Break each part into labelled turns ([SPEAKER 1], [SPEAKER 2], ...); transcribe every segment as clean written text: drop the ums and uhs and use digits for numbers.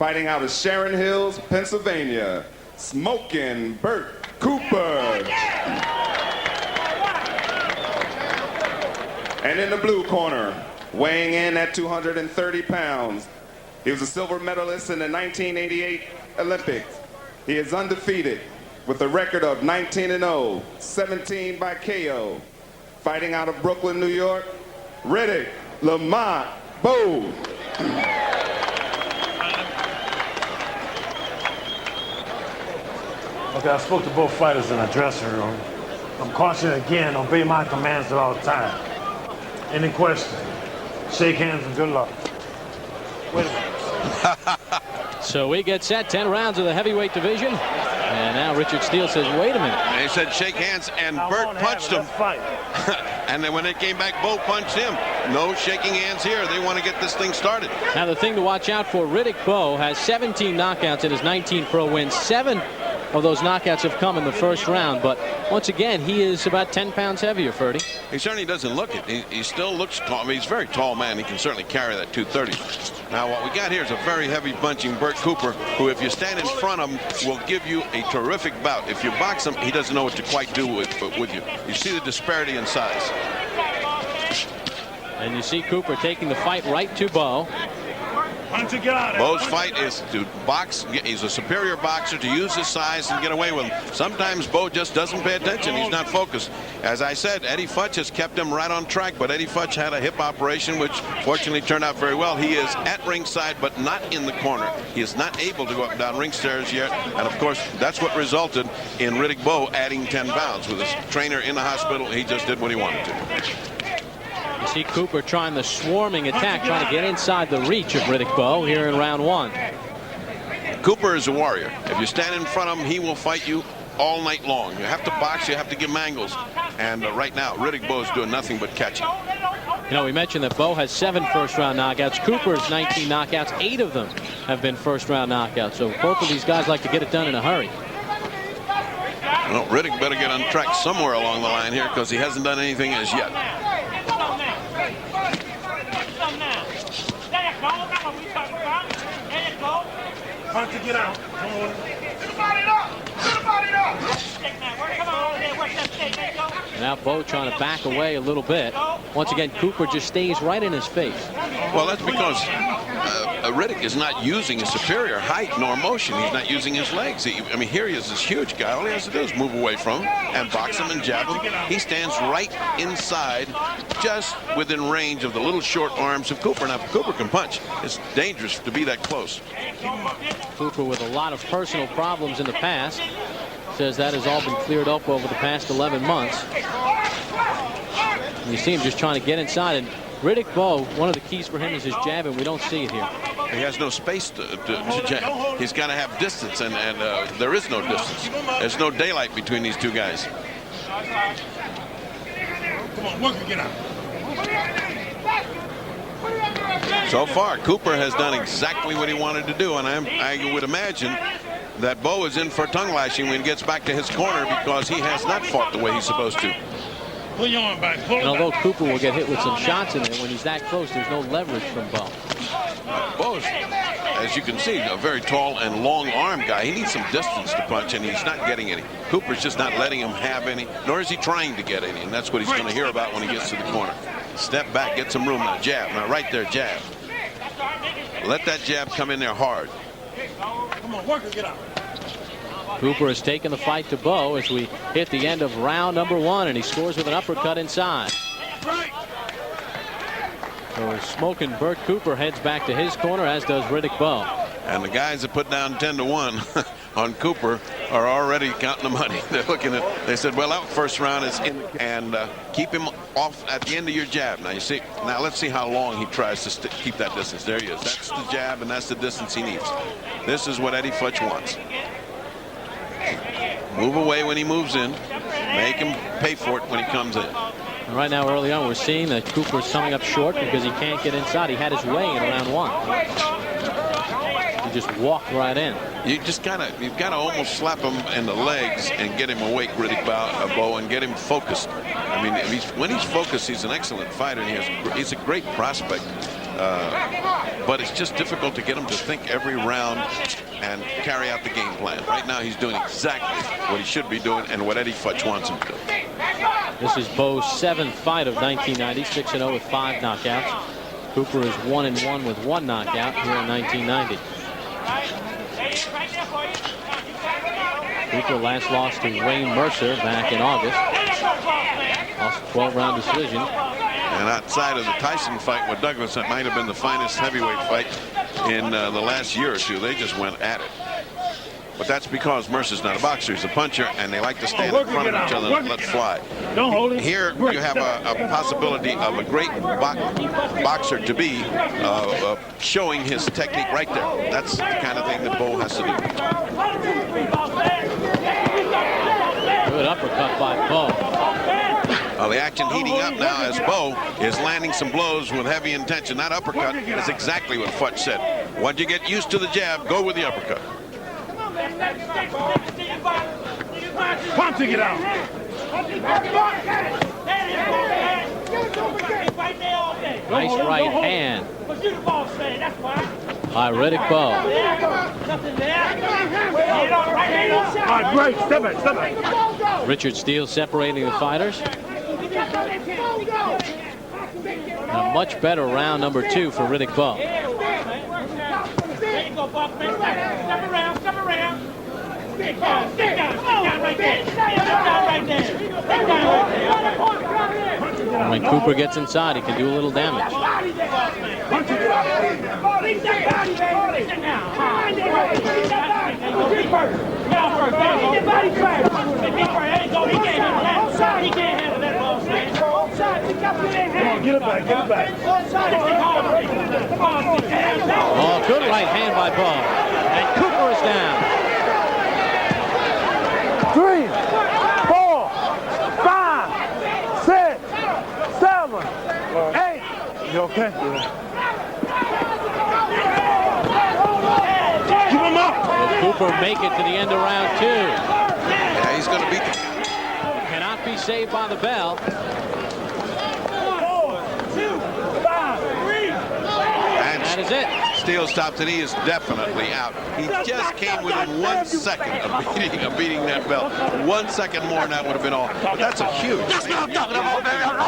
[SPEAKER 1] fighting out of Sharon Hills, Pennsylvania, Smoking Bert Cooper. And in the blue corner, weighing in at 230 pounds, he was a silver medalist in the 1988 Olympics. He is undefeated with a record of 19-0, 17 by KO. Fighting out of Brooklyn, New York, Riddick Bowe.
[SPEAKER 2] Okay, I spoke to both fighters in the dressing room. I'm cautioning again, obey my commands at all times. Any question? Shake hands and good luck. Wait a minute.
[SPEAKER 3] So we get set, 10 rounds of the heavyweight division. And now Richard Steele says, wait a minute.
[SPEAKER 4] They said shake hands, and Bert punched him. And then when it came back, Bowe punched him. No shaking hands here. They want to get this thing started.
[SPEAKER 3] Now the thing to watch out for, Riddick Bowe has 17 knockouts in his 19 pro wins. 7 of those knockouts have come in the first round, but once again, he is about 10 pounds heavier, Ferdy.
[SPEAKER 4] He certainly doesn't look it. He still looks tall. I mean, he's a very tall man. He can certainly carry that 230. Now, what we got here is a very heavy punching Bert Cooper, who, if you stand in front of him, will give you a terrific bout. If you box him, he doesn't know what to quite do with you. You see the disparity in size.
[SPEAKER 3] And you see Cooper taking the fight right to Bowe.
[SPEAKER 4] Bowe's fight is to box. He's a superior boxer, to use his size and get away with him. Sometimes Bowe just doesn't pay attention. He's not focused. As I said, Eddie Futch has kept him right on track, but Eddie Futch had a hip operation which fortunately turned out very well. He is at ringside but not in the corner. He is not able to go up and down ring stairs yet, and of course that's what resulted in Riddick Bowe adding 10 pounds. With his trainer in the hospital, he just did what he wanted to.
[SPEAKER 3] You see Cooper trying the swarming attack, trying to get inside the reach of Riddick Bowe here in round 1.
[SPEAKER 4] Cooper is a warrior. If you stand in front of him, he will fight you all night long. You have to box, you have to give him angles. And right now, Riddick Bowe is doing nothing but catching.
[SPEAKER 3] You know, we mentioned that Bowe has 7 first-round knockouts. Cooper's 19 knockouts. 8 of them have been first-round knockouts. So both of these guys like to get it done in a hurry.
[SPEAKER 4] Well, Riddick better get on track somewhere along the line here, because he hasn't done anything as yet.
[SPEAKER 2] To get out.
[SPEAKER 3] Now Bowe trying to back away a little bit. Once again, Cooper just stays right in his face.
[SPEAKER 4] Well, that's because Riddick is not using his superior height nor motion. He's not using his legs. I mean, here he is, this huge guy. All he has to do is move away from him and box him and jab him. He stands right inside, just within range of the little short arms of Cooper. Now, Cooper can punch. It's dangerous to be that close.
[SPEAKER 3] Cooper with a lot of personal problems in the past. Says that has all been cleared up over the past 11 months. And you see him just trying to get inside. And Riddick Bowe, one of the keys for him is his jab, and we don't see it here.
[SPEAKER 4] He has no space to jab. He's got to have distance, and there is no distance. There's no daylight between these two guys.
[SPEAKER 2] Come on, work and get out.
[SPEAKER 4] So far, Cooper has done exactly what he wanted to do, and I would imagine that Bowe is in for tongue lashing when he gets back to his corner, because he has not fought the way he's supposed to.
[SPEAKER 2] Pull your arm back.
[SPEAKER 3] And although Cooper will get hit with some shots in there, when he's that close, there's no leverage from Bowe.
[SPEAKER 4] Bowe's, as you can see, a very tall and long arm guy. He needs some distance to punch, and he's not getting any. Cooper's just not letting him have any, nor is he trying to get any, and that's what he's going to hear about when he gets to the corner. Step back, get some room. Now jab. Now right there, jab. Let that jab come in there hard.
[SPEAKER 2] Come on, work and get out.
[SPEAKER 3] Cooper has taken the fight to Bowe as we hit the end of round number 1, and he scores with an uppercut inside. So Smoking Bert Cooper heads back to his corner, as does Riddick Bowe.
[SPEAKER 4] And the guys that put down 10-1 on Cooper are already counting the money. They're looking at. They said, well, that first round is in, and keep him off at the end of your jab. Now you see. Now let's see how long he tries to keep that distance. There he is. That's the jab, and that's the distance he needs. This is what Eddie Futch wants. Move away when he moves in. Make him pay for it when he comes in.
[SPEAKER 3] And right now, early on, we're seeing that Cooper's coming up short because he can't get inside. He had his way in round 1. He just walked right in.
[SPEAKER 4] You've got to almost slap him in the legs and get him awake, Riddick Bowe, and get him focused. I mean, when he's focused, he's an excellent fighter. And he's a great prospect. But it's just difficult to get him to think every round and carry out the game plan. Right now, he's doing exactly what he should be doing and what Eddie Futch wants him to do.
[SPEAKER 3] This is Bowe's 7th fight of 1990, 6-0 with 5 knockouts. Cooper is 1-1 with 1 knockout here in 1990. Cooper last lost to Wayne Mercer back in August. Lost a 12-round decision.
[SPEAKER 4] And outside of the Tyson fight with Douglas, that might have been the finest heavyweight fight in the last year or two. They just went at it. But that's because Mercer's not a boxer, he's a puncher, and they like to stand in front of each other and let fly. Here you have a possibility of a great boxer to be showing his technique right there. That's the kind of thing that Bowe has to do.
[SPEAKER 3] Good uppercut by Bowe.
[SPEAKER 4] Well, the action heating up now as Bowe is landing some blows with heavy intention. That uppercut is exactly what Futch said. Once you get used to the jab, go with the uppercut.
[SPEAKER 2] Punching it out.
[SPEAKER 3] Nice right hand by Riddick Bowe.
[SPEAKER 2] All right, great. Step back, step back.
[SPEAKER 3] Richard Steele separating the fighters. A much better round number 2 for Riddick Bowe. When Cooper gets inside, he can do a little damage.
[SPEAKER 2] Get it back, get it back.
[SPEAKER 3] Oh, good right hand by Bowe. And Cooper is down.
[SPEAKER 2] 3, 4, 5, 6, 7, 8. You okay? Keep him up.
[SPEAKER 3] Will Cooper make it to the end of round 2?
[SPEAKER 4] Yeah, he's going to beat the...
[SPEAKER 3] Cannot be saved by the bell.
[SPEAKER 2] 4, 2, 5, 3.
[SPEAKER 3] That is it.
[SPEAKER 4] Steele stops and he is definitely out. He just came within 1 second of beating that bell. 1 second more and that would have been all. But that's a huge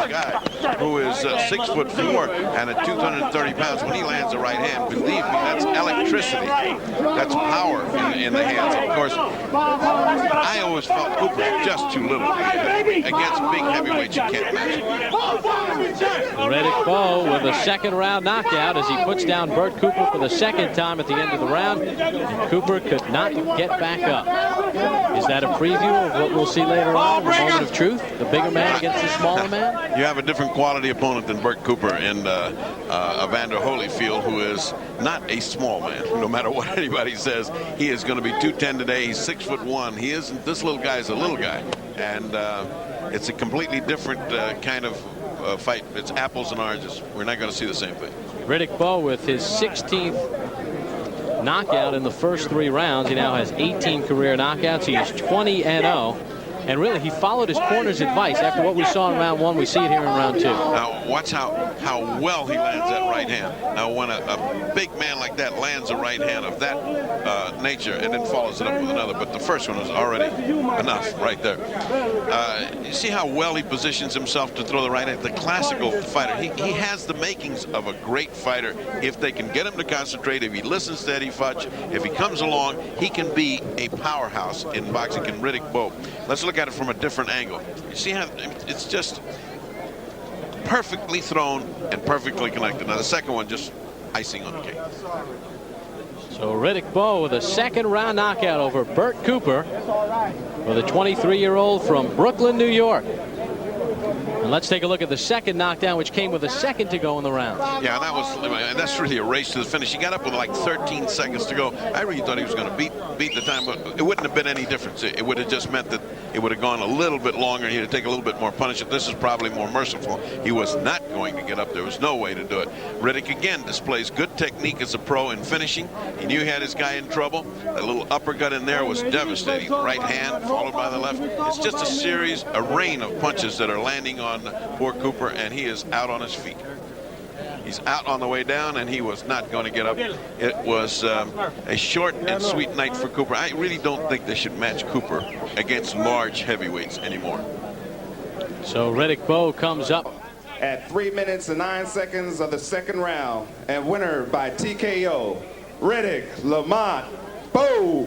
[SPEAKER 4] guy who is 6'4" and at 230 pounds. When he lands a right hand, believe me, that's electricity. That's power in the hands. Of course, I always felt Cooper was just too little. Against big heavyweights, you can't match.
[SPEAKER 3] Riddick Bowe with a 2nd round knockout as he puts down Bert Cooper for the 2nd time at the end of the round. And Cooper could not get back up. Is that a preview of what we'll see later on in the moment of truth? The bigger man against the smaller man?
[SPEAKER 4] You have a different quality opponent than Bert Cooper in Evander Holyfield, who is not a small man. No matter what anybody says, he is going to be 210 today. He's 6'1". He isn't. This little guy is a little guy, and it's a completely different kind of fight. It's apples and oranges. We're not going to see the same thing.
[SPEAKER 3] Riddick Bowe with his 16th knockout in the first 3 rounds. He now has 18 career knockouts. He is 20-0. And really, he followed his corner's advice. After what we saw in round 1, we see it here in round 2.
[SPEAKER 4] Now, watch how well he lands that right hand. Now, when a big man like that lands a right hand of that nature and then follows it up with another, but the first one was already enough right there. You see how well he positions himself to throw the right hand? The classical fighter, he has the makings of a great fighter if they can get him to concentrate, if he listens to Eddie Futch, if he comes along, he can be a powerhouse in boxing. Can Riddick Bowe. Let's look at it from a different angle. You see how it's just perfectly thrown and perfectly connected. Now the second one just icing on the cake.
[SPEAKER 3] So Riddick Bowe with a 2nd round knockout over Bert Cooper for the 23-year-old from Brooklyn, New York. And let's take a look at the 2nd knockdown, which came with a 2nd to go in the round.
[SPEAKER 4] Yeah, and that's really a race to the finish. He got up with like 13 seconds to go. I really thought he was going to beat the time, but it wouldn't have been any difference. It would have just meant that it would have gone a little bit longer. He had to take a little bit more punishment. This is probably more merciful. He was not going to get up. There was no way to do it. Riddick again displays good technique as a pro in finishing. He knew he had his guy in trouble. That little uppercut in there was devastating. Right hand followed by the left. It's just a rain of punches that are landing on poor Cooper, and he is out on his feet. He He's out on the way down, and he was not going to get up. It was a short and sweet night for Cooper. I really don't think they should match Cooper against large heavyweights anymore.
[SPEAKER 3] So Riddick Bowe comes up
[SPEAKER 1] at 3 minutes and 9 seconds of the second round, and winner by TKO, Riddick Bowe.